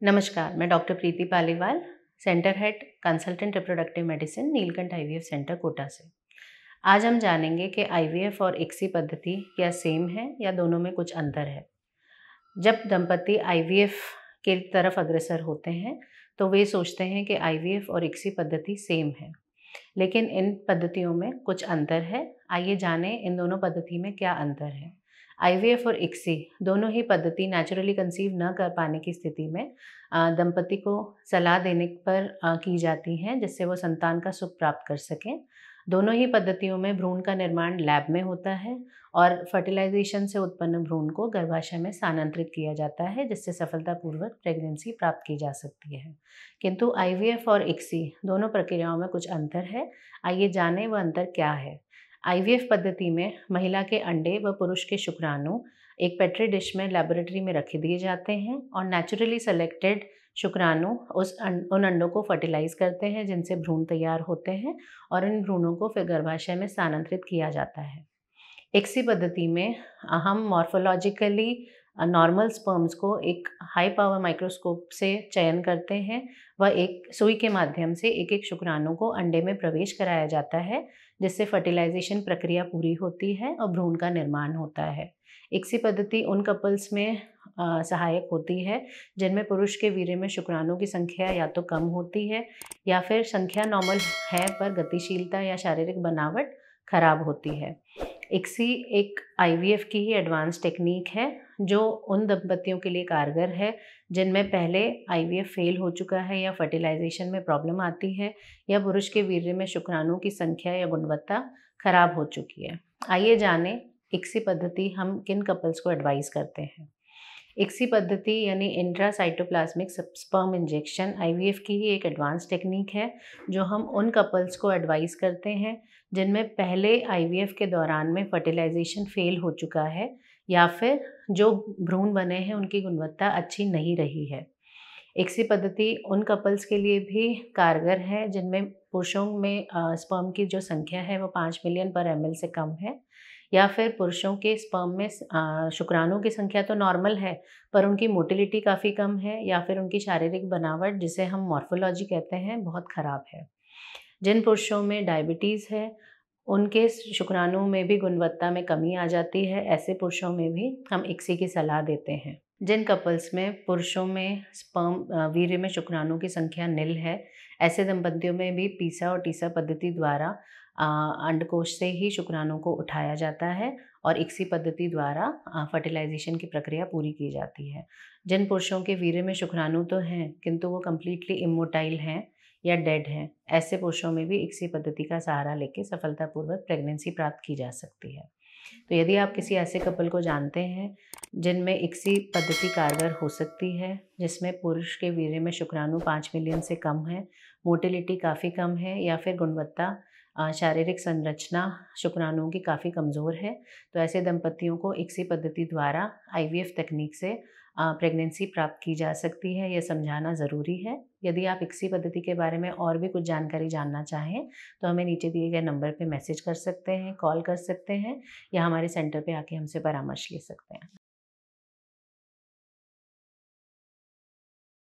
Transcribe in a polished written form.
नमस्कार, मैं doctor Preeti Paliwal, centre head consultant reproductive medicine, Neelkanth IVF centre Kota से। आज हम जानेंगे कि आईवीएफ और ICSI पद्धति क्या सेम है या दोनों में कुछ अंतर है। जब दंपति आईवीएफ के तरफ अग्रसर होते हैं तो वे सोचते हैं कि आईवीएफ और ICSI पद्धति सेम है, लेकिन इन पद्धतियों में कुछ अंतर है। आइए जानें इन दोनों पद्धति में क्या अंतर है। आईवीएफ और ICSI दोनों ही पद्धति नेचुरली कंसीव न कर पाने की स्थिति में दंपति को सलाह देने पर की जाती हैं, जिससे वो संतान का सुख प्राप्त कर सकें। दोनों ही पद्धतियों में भ्रूण का निर्माण लैब में होता है और फर्टिलाइजेशन से उत्पन्न भ्रूण को गर्भाशय में स्थानांतरित किया जाता है, जिससे सफलतापूर्वक प्रेगनेंसी प्राप्त की जा सकती है। किंतु आईवीएफ और ICSI दोनों प्रक्रियाओं में कुछ अंतर है। आइए जानें वह अंतर क्या है। आईवीएफ पद्धति में महिला के अंडे व पुरुष के शुक्राणु एक पेट्री डिश में लेबोरेटरी में रख दिए जाते हैं और नेचुरली सेलेक्टेड शुक्राणु उन अंडों को फर्टिलाइज करते हैं, जिनसे भ्रूण तैयार होते हैं और इन भ्रूणों को फिर गर्भाशय में स्थानांतरित किया जाता है। ICSI पद्धति में हम मॉर्फोलॉजिकली नॉर्मल स्पर्म्स को एक हाई पावर माइक्रोस्कोप से चयन करते हैं व एक सुई के माध्यम से एक एक शुक्राणु को अंडे में प्रवेश कराया जाता है, जिससे फर्टिलाइजेशन प्रक्रिया पूरी होती है और भ्रूण का निर्माण होता है। ICSI पद्धति उन कपल्स में सहायक होती है जिनमें पुरुष के वीर्य में शुक्राणु की संख्या या तो कम होती है या फिर संख्या नॉर्मल है पर गतिशीलता या शारीरिक बनावट खराब होती है। ICSI एक आईवीएफ की ही एडवांस टेक्निक है जो उन दंपतियों के लिए कारगर है जिनमें पहले आईवीएफ फेल हो चुका है या फर्टिलाइजेशन में प्रॉब्लम आती है या पुरुष के वीर्य में शुक्राणु की संख्या या गुणवत्ता खराब हो चुकी है। आइए जानें ICSI पद्धति हम किन कपल्स को एडवाइस करते हैं। ICSI पद्धति यानी इंट्रासाइटोप्लाज्मिक स्पर्म इंजेक्शन आईवीएफ की ही एक एडवांस टेक्निक है जो हम उन कपल्स को एडवाइस करते हैं जिनमें पहले आईवीएफ के दौरान में फर्टिलाइजेशन फेल हो चुका है या फिर जो भ्रूण बने हैं उनकी गुणवत्ता अच्छी नहीं रही है। ICSI पद्धति उन कपल्स के लिए भी कारगर है जिनमें पुरुषों में स्पर्म की जो संख्या है वो 5 मिलियन पर ml से कम है, या फिर पुरुषों के स्पर्म में शुक्राणु की संख्या तो नॉर्मल है पर उनकी मोटिलिटी काफ़ी कम है, या फिर उनकी शारीरिक बनावट जिसे हम मॉर्फोलॉजी कहते हैं बहुत ख़राब है। जिन पुरुषों में डायबिटीज़ है उनके शुक्राणु में भी गुणवत्ता में कमी आ जाती है, ऐसे पुरुषों में भी हम ICSI की सलाह देते हैं। जिन कपल्स में पुरुषों में स्पर्म वीर्य में शुक्राणु की संख्या निल है, ऐसे दंपतियों में भी PISA और TISA पद्धति द्वारा अंडकोश से ही शुक्राणु को उठाया जाता है और ICSI पद्धति द्वारा फर्टिलाइजेशन की प्रक्रिया पूरी की जाती है। जिन पुरुषों के वीर्य में शुक्राणु तो हैं किंतु वो कम्प्लीटली इमोटाइल हैं या डेड हैं, ऐसे पुरुषों में भी ICSI पद्धति का सहारा लेकर सफलतापूर्वक प्रेगनेंसी प्राप्त की जा सकती है। तो यदि आप किसी ऐसे कपल को जानते हैं जिनमें ICSI पद्धति कारगर हो सकती है, जिसमें पुरुष के वीर्य में शुक्राणु 5 मिलियन से कम है, मोटिलिटी काफ़ी कम है या फिर गुणवत्ता शारीरिक संरचना शुक्राणुओं की काफ़ी कमज़ोर है, तो ऐसे दंपतियों को ICSI पद्धति द्वारा आईवीएफ तकनीक से प्रेगनेंसी प्राप्त की जा सकती है, यह समझाना ज़रूरी है। यदि आप ICSI पद्धति के बारे में और भी कुछ जानकारी जानना चाहें तो हमें नीचे दिए गए नंबर पे मैसेज कर सकते हैं, कॉल कर सकते हैं या हमारे सेंटर पे आके हमसे परामर्श ले सकते हैं।